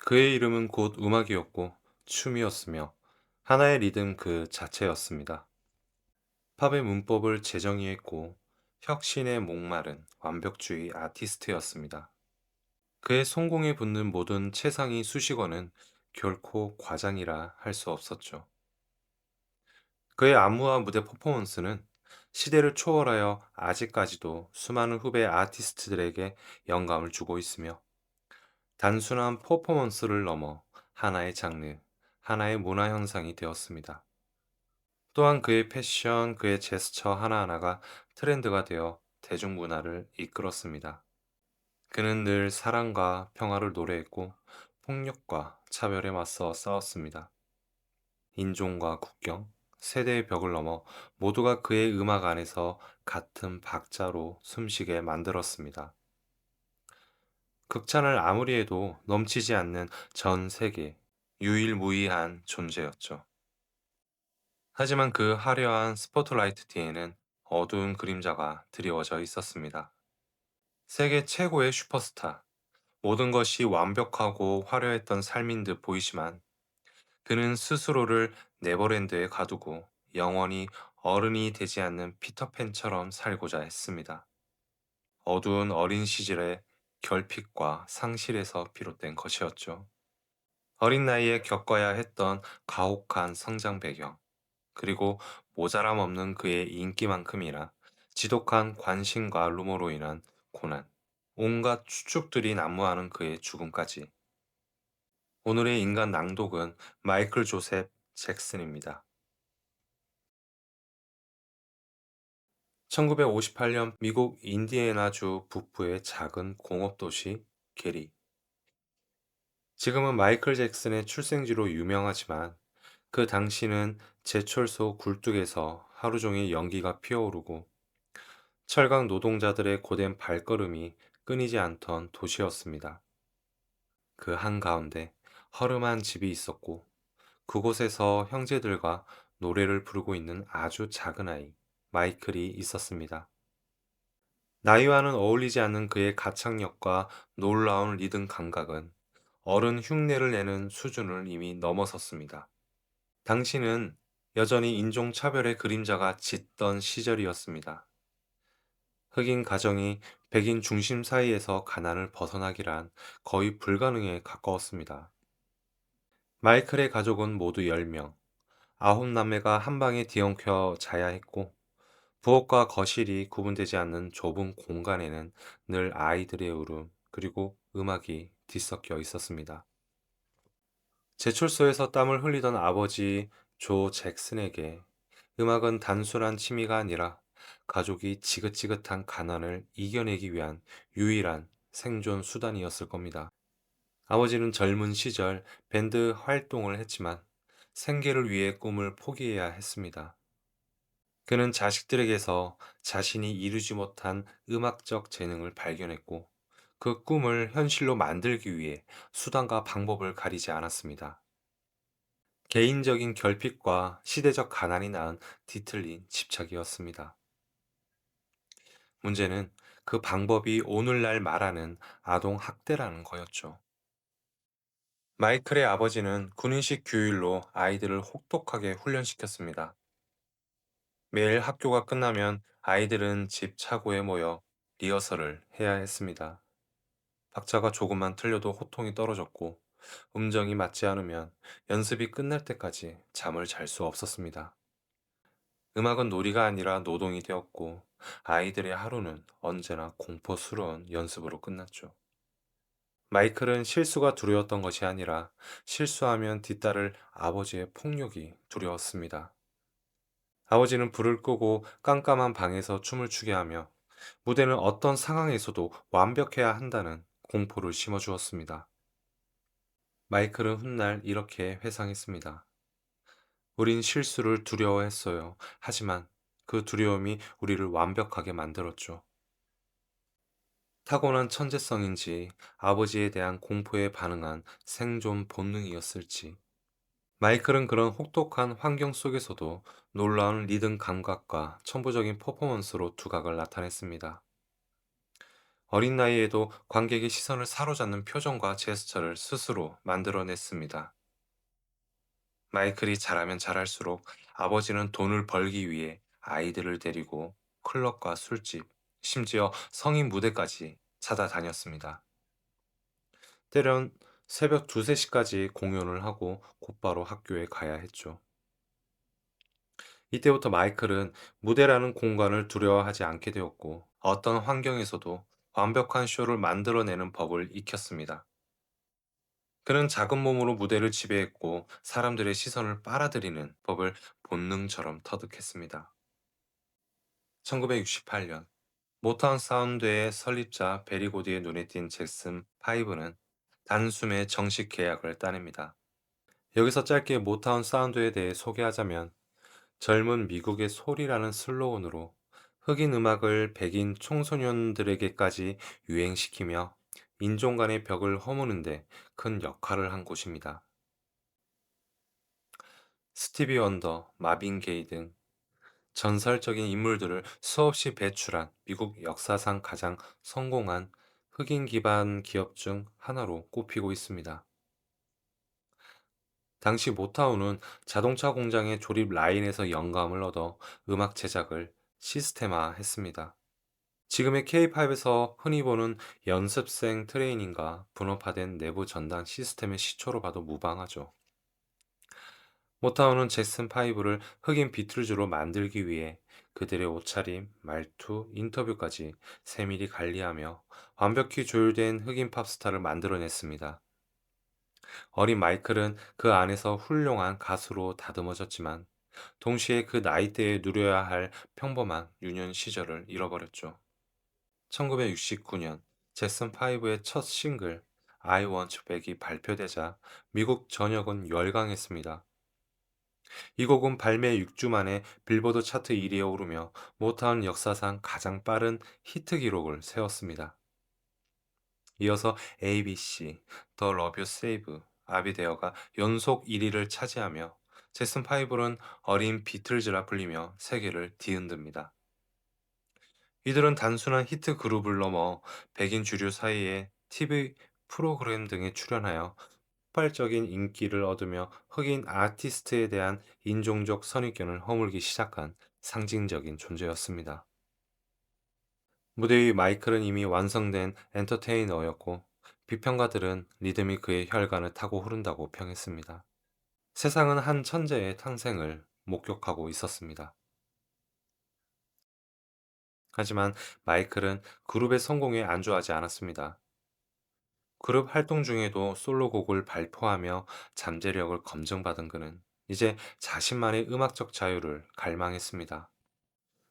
그의 이름은 곧 음악이었고 춤이었으며 하나의 리듬 그 자체였습니다. 팝의 문법을 재정의했고 혁신에 목마른 완벽주의 아티스트였습니다. 그의 성공에 붙는 모든 최상위 수식어는 결코 과장이라 할 수 없었죠. 그의 안무와 무대 퍼포먼스는 시대를 초월하여 아직까지도 수많은 후배 아티스트들에게 영감을 주고 있으며 단순한 퍼포먼스를 넘어 하나의 장르, 하나의 문화 현상이 되었습니다. 또한 그의 패션, 그의 제스처 하나하나가 트렌드가 되어 대중문화를 이끌었습니다. 그는 늘 사랑과 평화를 노래했고 폭력과 차별에 맞서 싸웠습니다. 인종과 국경, 세대의 벽을 넘어 모두가 그의 음악 안에서 같은 박자로 숨쉬게 만들었습니다. 극찬을 아무리 해도 넘치지 않는 전 세계 유일무이한 존재였죠. 하지만 그 화려한 스포트라이트 뒤에는 어두운 그림자가 드리워져 있었습니다. 세계 최고의 슈퍼스타, 모든 것이 완벽하고 화려했던 삶인 듯 보이지만 그는 스스로를 네버랜드에 가두고 영원히 어른이 되지 않는 피터팬처럼 살고자 했습니다. 어두운 어린 시절의 결핍과 상실에서 비롯된 것이었죠. 어린 나이에 겪어야 했던 가혹한 성장 배경, 그리고 모자람 없는 그의 인기만큼이나 지독한 관심과 루머로 인한 고난, 온갖 추측들이 난무하는 그의 죽음까지. 오늘의 인간 낭독은 마이클 조셉 잭슨입니다. 1958년 미국 인디애나주 북부의 작은 공업도시 게리. 지금은 마이클 잭슨의 출생지로 유명하지만 그 당시는 제철소 굴뚝에서 하루 종일 연기가 피어오르고 철강 노동자들의 고된 발걸음이 끊이지 않던 도시였습니다. 그 한가운데 허름한 집이 있었고 그곳에서 형제들과 노래를 부르고 있는 아주 작은 아이, 마이클이 있었습니다. 나이와는 어울리지 않는 그의 가창력과 놀라운 리듬 감각은 어른 흉내를 내는 수준을 이미 넘어섰습니다. 당시는 여전히 인종차별의 그림자가 짙던 시절이었습니다. 흑인 가정이 백인 중심 사이에서 가난을 벗어나기란 거의 불가능에 가까웠습니다. 마이클의 가족은 모두 10명, 9남매가 한 방에 뒤엉켜 자야 했고, 부엌과 거실이 구분되지 않는 좁은 공간에는 늘 아이들의 울음, 그리고 음악이 뒤섞여 있었습니다. 제철소에서 땀을 흘리던 아버지 조 잭슨에게 음악은 단순한 취미가 아니라 가족이 지긋지긋한 가난을 이겨내기 위한 유일한 생존 수단이었을 겁니다. 아버지는 젊은 시절 밴드 활동을 했지만 생계를 위해 꿈을 포기해야 했습니다. 그는 자식들에게서 자신이 이루지 못한 음악적 재능을 발견했고 그 꿈을 현실로 만들기 위해 수단과 방법을 가리지 않았습니다. 개인적인 결핍과 시대적 가난이 낳은 뒤틀린 집착이었습니다. 문제는 그 방법이 오늘날 말하는 아동 학대라는 거였죠. 마이클의 아버지는 군인식 규율로 아이들을 혹독하게 훈련시켰습니다. 매일 학교가 끝나면 아이들은 집 차고에 모여 리허설을 해야 했습니다. 박자가 조금만 틀려도 호통이 떨어졌고 음정이 맞지 않으면 연습이 끝날 때까지 잠을 잘 수 없었습니다. 음악은 놀이가 아니라 노동이 되었고 아이들의 하루는 언제나 공포스러운 연습으로 끝났죠. 마이클은 실수가 두려웠던 것이 아니라 실수하면 뒤따를 아버지의 폭력이 두려웠습니다. 아버지는 불을 끄고 깜깜한 방에서 춤을 추게 하며 무대는 어떤 상황에서도 완벽해야 한다는 공포를 심어주었습니다. 마이클은 훗날 이렇게 회상했습니다. 우린 실수를 두려워했어요. 하지만 그 두려움이 우리를 완벽하게 만들었죠. 타고난 천재성인지 아버지에 대한 공포에 반응한 생존 본능이었을지. 마이클은 그런 혹독한 환경 속에서도 놀라운 리듬 감각과 천부적인 퍼포먼스로 두각을 나타냈습니다. 어린 나이에도 관객의 시선을 사로잡는 표정과 제스처를 스스로 만들어냈습니다. 마이클이 잘하면 잘할수록 아버지는 돈을 벌기 위해 아이들을 데리고 클럽과 술집, 심지어 성인 무대까지 찾아다녔습니다. 때론 새벽 2, 3시까지 공연을 하고 곧바로 학교에 가야 했죠. 이때부터 마이클은 무대라는 공간을 두려워하지 않게 되었고, 어떤 환경에서도 완벽한 쇼를 만들어내는 법을 익혔습니다. 그는 작은 몸으로 무대를 지배했고, 사람들의 시선을 빨아들이는 법을 본능처럼 터득했습니다. 1968년 모타운 사운드의 설립자 베리 고디의 눈에 띈 잭슨 5는 단숨에 정식 계약을 따냅니다. 여기서 짧게 모타운 사운드에 대해 소개하자면, 젊은 미국의 소리라는 슬로건으로 흑인 음악을 백인 청소년들에게까지 유행시키며 인종 간의 벽을 허무는데 큰 역할을 한 곳입니다. 스티비 원더, 마빈 게이 등 전설적인 인물들을 수없이 배출한 미국 역사상 가장 성공한 흑인 기반 기업 중 하나로 꼽히고 있습니다. 당시 모타운은 자동차 공장의 조립 라인에서 영감을 얻어 음악 제작을 시스템화했습니다. 지금의 K-팝에서 흔히 보는 연습생 트레이닝과 분업화된 내부 전단 시스템의 시초로 봐도 무방하죠. 모타운은 잭슨 5를 흑인 비틀즈로 만들기 위해 그들의 옷차림, 말투, 인터뷰까지 세밀히 관리하며 완벽히 조율된 흑인 팝스타를 만들어냈습니다. 어린 마이클은 그 안에서 훌륭한 가수로 다듬어졌지만, 동시에 그 나이대에 누려야 할 평범한 유년 시절을 잃어버렸죠. 1969년 잭슨 5의 첫 싱글 I Want You Back이 발표되자 미국 전역은 열광했습니다. 이 곡은 발매 6주 만에 빌보드 차트 1위에 오르며 모타운 역사상 가장 빠른 히트 기록을 세웠습니다. 이어서 ABC, The Love You Save, 아비데어가 연속 1위를 차지하며 잭슨 5는 어린 비틀즈라 불리며 세계를 뒤흔듭니다. 이들은 단순한 히트 그룹을 넘어 백인 주류 사이에 TV 프로그램 등에 출연하여 폭발적인 인기를 얻으며 흑인 아티스트에 대한 인종적 선입견을 허물기 시작한 상징적인 존재였습니다. 무대 위 마이클은 이미 완성된 엔터테이너였고, 비평가들은 리듬이 그의 혈관을 타고 흐른다고 평했습니다. 세상은 한 천재의 탄생을 목격하고 있었습니다. 하지만 마이클은 그룹의 성공에 안주하지 않았습니다. 그룹 활동 중에도 솔로곡을 발표하며 잠재력을 검증받은 그는 이제 자신만의 음악적 자유를 갈망했습니다.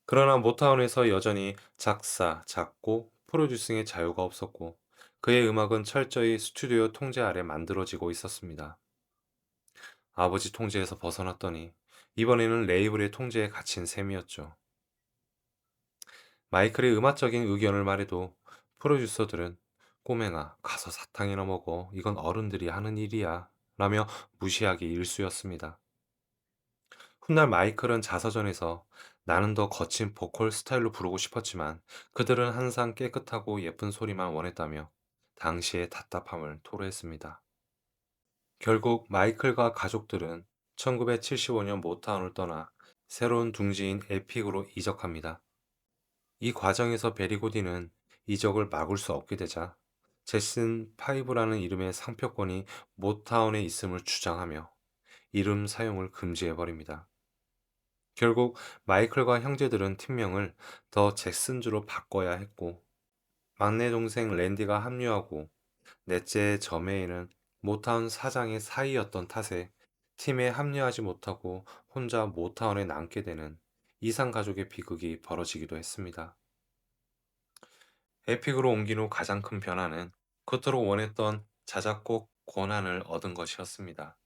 그러나 모타운에서 여전히 작사, 작곡, 프로듀싱의 자유가 없었고, 그의 음악은 철저히 스튜디오 통제 아래 만들어지고 있었습니다. 아버지 통제에서 벗어났더니 이번에는 레이블의 통제에 갇힌 셈이었죠. 마이클의 음악적인 의견을 말해도 프로듀서들은 꼬맹아, 가서 사탕이나 먹어. 이건 어른들이 하는 일이야. 라며 무시하기 일쑤였습니다. 훗날 마이클은 자서전에서 나는 더 거친 보컬 스타일로 부르고 싶었지만 그들은 항상 깨끗하고 예쁜 소리만 원했다며 당시의 답답함을 토로했습니다. 결국 마이클과 가족들은 1975년 모타운을 떠나 새로운 둥지인 에픽으로 이적합니다. 이 과정에서 베리 고디는 이적을 막을 수 없게 되자 제슨 5라는 이름의 상표권이 모타운에 있음을 주장하며 이름 사용을 금지해버립니다. 결국 마이클과 형제들은 팀명을 더 잭슨즈로 바꿔야 했고, 막내 동생 랜디가 합류하고 넷째 저메이는 모타운 사장의 사이였던 탓에 팀에 합류하지 못하고 혼자 모타운에 남게 되는 이상 가족의 비극이 벌어지기도 했습니다. 에픽으로 옮긴 후 가장 큰 변화는 그토록 원했던 자작곡 권한을 얻은 것이었습니다.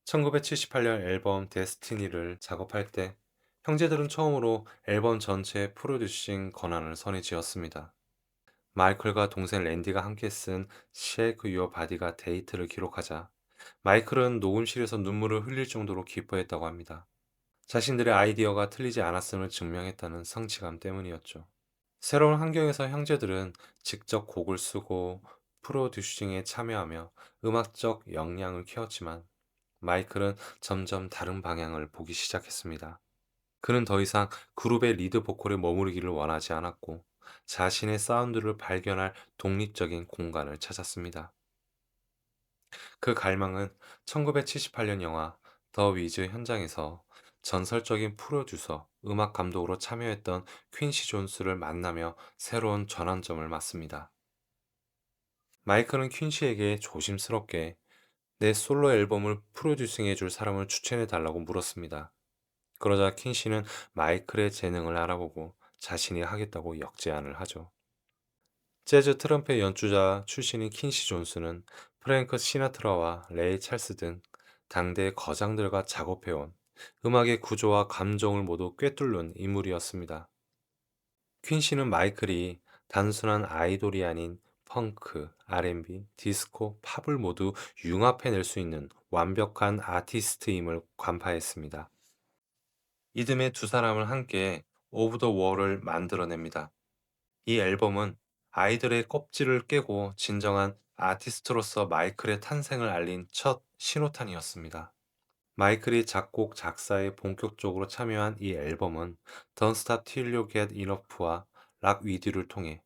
1978년 앨범 데스티니를 작업할 때 형제들은 처음으로 앨범 전체 프로듀싱 권한을 손에 쥐었습니다. 마이클과 동생 랜디가 함께 쓴 Shake Your Body가 데이트를 기록하자 마이클은 녹음실에서 눈물을 흘릴 정도로 기뻐했다고 합니다. 자신들의 아이디어가 틀리지 않았음을 증명했다는 성취감 때문이었죠. 새로운 환경에서 형제들은 직접 곡을 쓰고 프로듀싱에 참여하며 음악적 역량을 키웠지만 마이클은 점점 다른 방향을 보기 시작했습니다. 그는 더 이상 그룹의 리드 보컬에 머무르기를 원하지 않았고 자신의 사운드를 발견할 독립적인 공간을 찾았습니다. 그 갈망은 1978년 영화 더 위즈 현장에서 전설적인 프로듀서, 음악 감독으로 참여했던 퀸시 존스를 만나며 새로운 전환점을 맞습니다. 마이클은 퀸시에게 조심스럽게 내 솔로 앨범을 프로듀싱해 줄 사람을 추천해 달라고 물었습니다. 그러자 퀸시는 마이클의 재능을 알아보고 자신이 하겠다고 역제안을 하죠. 재즈 트럼펫 연주자 출신인 퀸시 존스는 프랭크 시나트라와 레이 찰스 등 당대 거장들과 작업해온 음악의 구조와 감정을 모두 꿰뚫는 인물이었습니다. 퀸시는 마이클이 단순한 아이돌이 아닌 펑크, R&B, 디스코, 팝을 모두 융합해낼 수 있는 완벽한 아티스트임을 간파했습니다. 이듬해 두 사람은 함께 오브 더 월을 만들어냅니다. 이 앨범은 아이들의 껍질을 깨고 진정한 아티스트로서 마이클의 탄생을 알린 첫 신호탄이었습니다. 마이클이 작곡, 작사에 본격적으로 참여한 이 앨범은 Don't Stop Till You Get Enough와 락 위드를 통해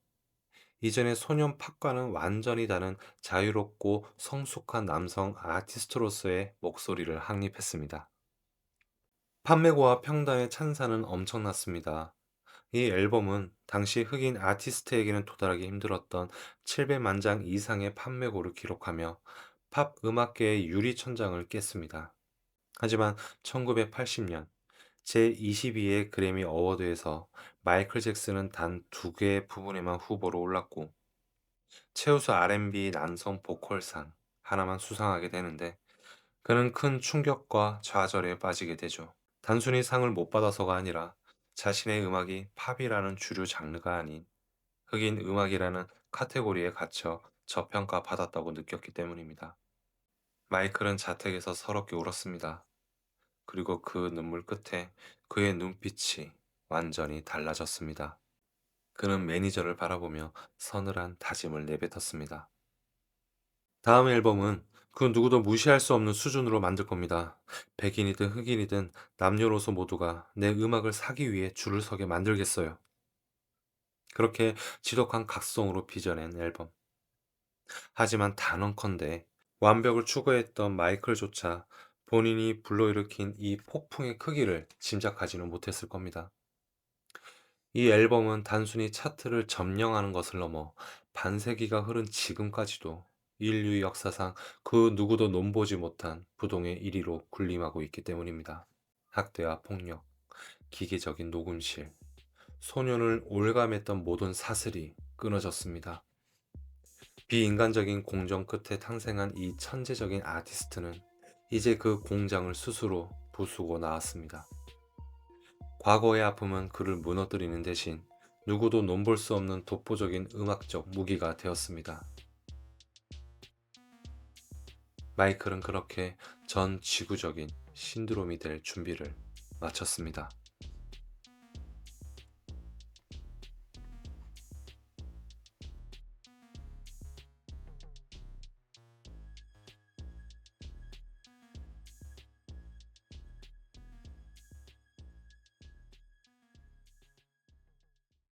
이전의 소년 팝과는 완전히 다른 자유롭고 성숙한 남성 아티스트로서의 목소리를 확립했습니다. 판매고와 평단의 찬사는 엄청났습니다. 이 앨범은 당시 흑인 아티스트에게는 도달하기 힘들었던 700만 장 이상의 판매고를 기록하며 팝 음악계의 유리천장을 깼습니다. 하지만 1980년 제22회 그래미 어워드에서 마이클 잭슨은 단 두 개의 부분에만 후보로 올랐고 최우수 R&B 남성 보컬상 하나만 수상하게 되는데 그는 큰 충격과 좌절에 빠지게 되죠. 단순히 상을 못 받아서가 아니라 자신의 음악이 팝이라는 주류 장르가 아닌 흑인 음악이라는 카테고리에 갇혀 저평가 받았다고 느꼈기 때문입니다. 마이클은 자택에서 서럽게 울었습니다. 그리고 그 눈물 끝에 그의 눈빛이 완전히 달라졌습니다. 그는 매니저를 바라보며 서늘한 다짐을 내뱉었습니다. 다음 앨범은 그 누구도 무시할 수 없는 수준으로 만들 겁니다. 백인이든 흑인이든 남녀노소 모두가 내 음악을 사기 위해 줄을 서게 만들겠어요. 그렇게 지독한 각성으로 빚어낸 앨범. 하지만 단언컨대 완벽을 추구했던 마이클조차 본인이 불러일으킨 이 폭풍의 크기를 짐작하지는 못했을 겁니다. 이 앨범은 단순히 차트를 점령하는 것을 넘어 반세기가 흐른 지금까지도 인류 역사상 그 누구도 논보지 못한 부동의 1위로 군림하고 있기 때문입니다. 학대와 폭력, 기계적인 녹음실, 소년을 올감했던 모든 사슬이 끊어졌습니다. 비인간적인 공정 끝에 탄생한 이 천재적인 아티스트는 이제 그 공장을 스스로 부수고 나왔습니다. 과거의 아픔은 그를 무너뜨리는 대신 누구도 논볼 수 없는 독보적인 음악적 무기가 되었습니다. 마이클은 그렇게 전 지구적인 신드롬이 될 준비를 마쳤습니다.